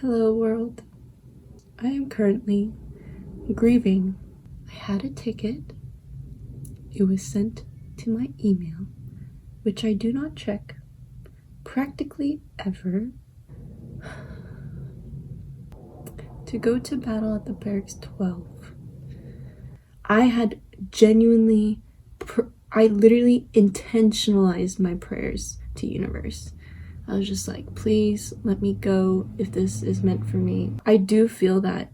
Hello world. I am currently grieving. I had a ticket. It was sent to my email, which I do not check practically ever, to go to battle at the barracks 12. I had genuinely, I literally intentionalized my prayers to universe. I was just like, please let me go if this is meant for me. I do feel that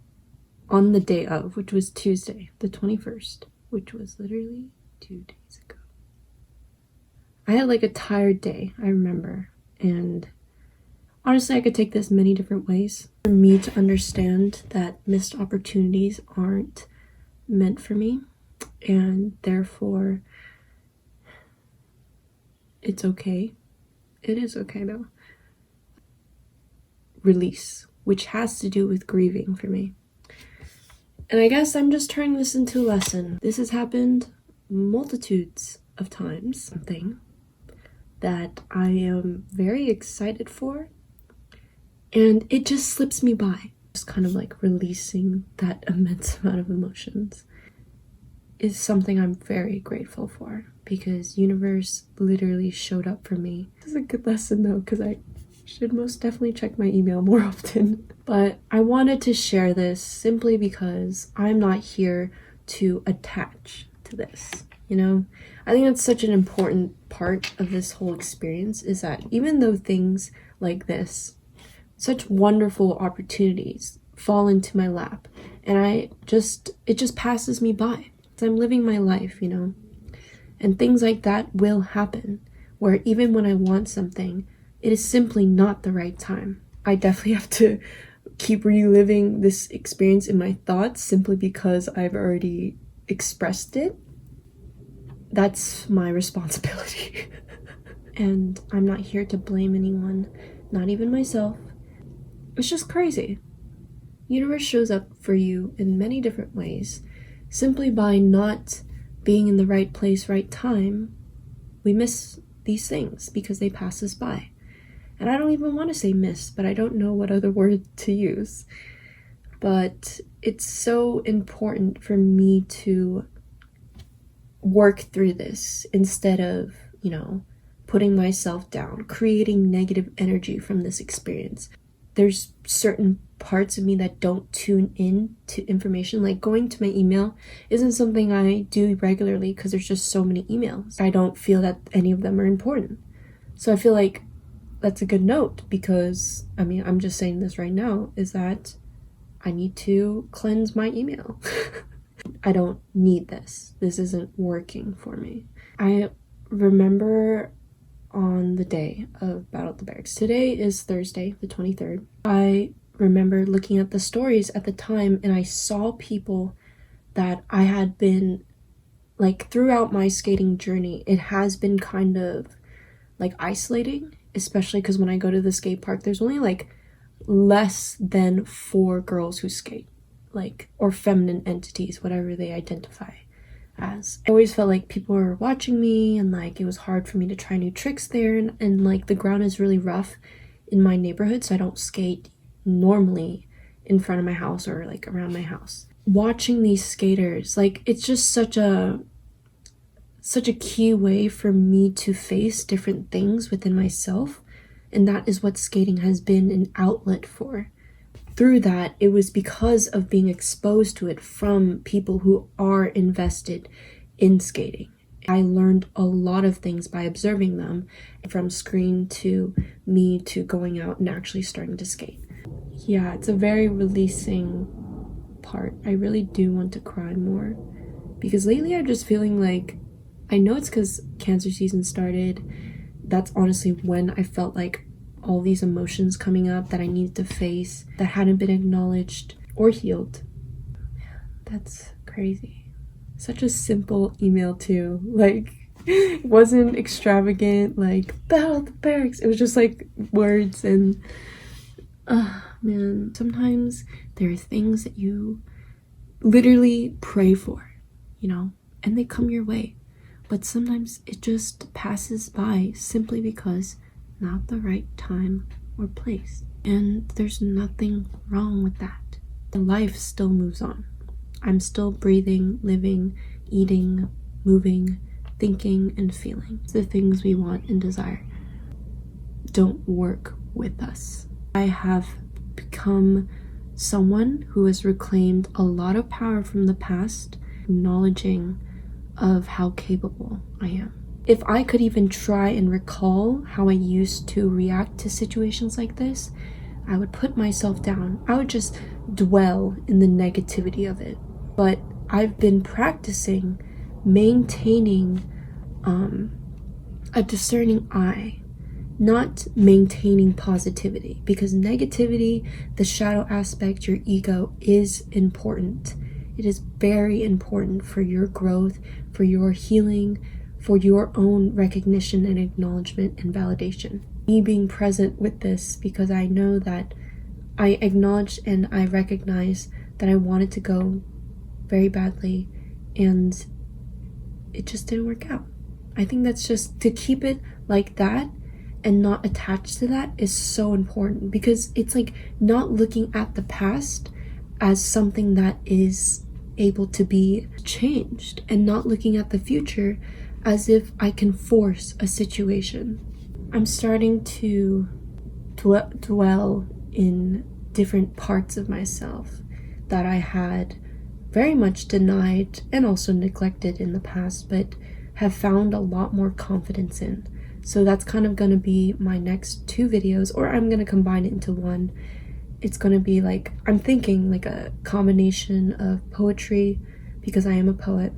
on the day of, which was Tuesday, the 21st, which was literally 2 days ago, I had like a tired day, I remember. And honestly, I could take this many different ways. For me to understand that missed opportunities aren't meant for me, and therefore it's okay. It is okay though. Release, which has to do with grieving for me. And I guess I'm just turning this into a lesson. This has happened multitudes of times. Something that I am very excited for, and it just slips me by. Just kind of like releasing that immense amount of emotions is something I'm very grateful for, because universe literally showed up for me. This is a good lesson though, because I should most definitely check my email more often. But I wanted to share this simply because I'm not here to attach to this, you know? I think that's such an important part of this whole experience, is that even though things like this, such wonderful opportunities, fall into my lap, and it just passes me by. So I'm living my life, you know? And things like that will happen, where even when I want something, it is simply not the right time. I definitely have to keep reliving this experience in my thoughts simply because I've already expressed it. That's my responsibility. And I'm not here to blame anyone, not even myself. It's just crazy. Universe shows up for you in many different ways. Simply by not being in the right place, right time, we miss these things because they pass us by. And I don't even want to say miss, but I don't know what other word to use. But it's so important for me to work through this instead of, you know, putting myself down, creating negative energy from this experience. There's certain parts of me that don't tune in to information. Like going to my email isn't something I do regularly because there's just so many emails. I don't feel that any of them are important. So I feel like that's a good note, because I mean, I'm just saying this right now, is that I need to cleanse my email. I don't need this. This isn't working for me. I remember on the day of Battle at the Barracks. Today is Thursday, the 23rd. I remember looking at the stories at the time, and I saw people that I had been, like, throughout my skating journey, it has been kind of like isolating, especially because when I go to the skate park, there's only like less than 4 girls who skate, like, or feminine entities, whatever they identify as. I always felt like people were watching me, and like it was hard for me to try new tricks there, and like the ground is really rough in my neighborhood, so I don't skate normally in front of my house or like around my house. Watching these skaters, like, it's just such a key way for me to face different things within myself, and that is what skating has been an outlet for. Through that, it was because of being exposed to it from people who are invested in skating. I learned a lot of things by observing them, from screen to me to going out and actually starting to skate. Yeah, it's a very releasing part. I really do want to cry more, because lately I'm just feeling like, I know it's because cancer season started. That's honestly when I felt like all these emotions coming up that I needed to face that hadn't been acknowledged or healed. That's crazy. Such a simple email too. Like, it wasn't extravagant, like, Battle at the Barracks. It was just like words, and man, sometimes there are things that you literally pray for, you know, and they come your way. But sometimes it just passes by simply because not the right time or place. And there's nothing wrong with that. Life still moves on. I'm still breathing, living, eating, moving, thinking, and feeling. The things we want and desire don't work with us. I have become someone who has reclaimed a lot of power from the past, acknowledging of how capable I am. If I could even try and recall how I used to react to situations like this, I would put myself down. I would just dwell in the negativity of it. But I've been practicing maintaining a discerning eye, not maintaining positivity, because negativity, the shadow aspect, your ego, is important. It is very important for your growth, for your healing, for your own recognition and acknowledgement and validation. Me being present with this, because I know that I acknowledge and I recognize that I wanted to go very badly and it just didn't work out. I think that's just, to keep it like that and not attached to that is so important, because it's like not looking at the past as something that is able to be changed and not looking at the future as if I can force a situation. I'm starting to dwell in different parts of myself that I had very much denied and also neglected in the past, but have found a lot more confidence in. So that's kind of going to be my next 2 videos, or I'm going to combine it into one. It's going to be like, I'm thinking like a combination of poetry, because I am a poet,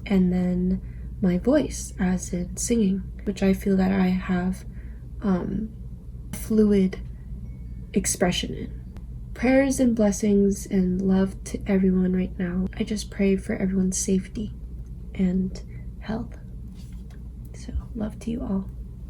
and then my voice, as in singing, which I feel that I have fluid expression in. Prayers and blessings and love to everyone right now. I just pray for everyone's safety and health. So love to you all.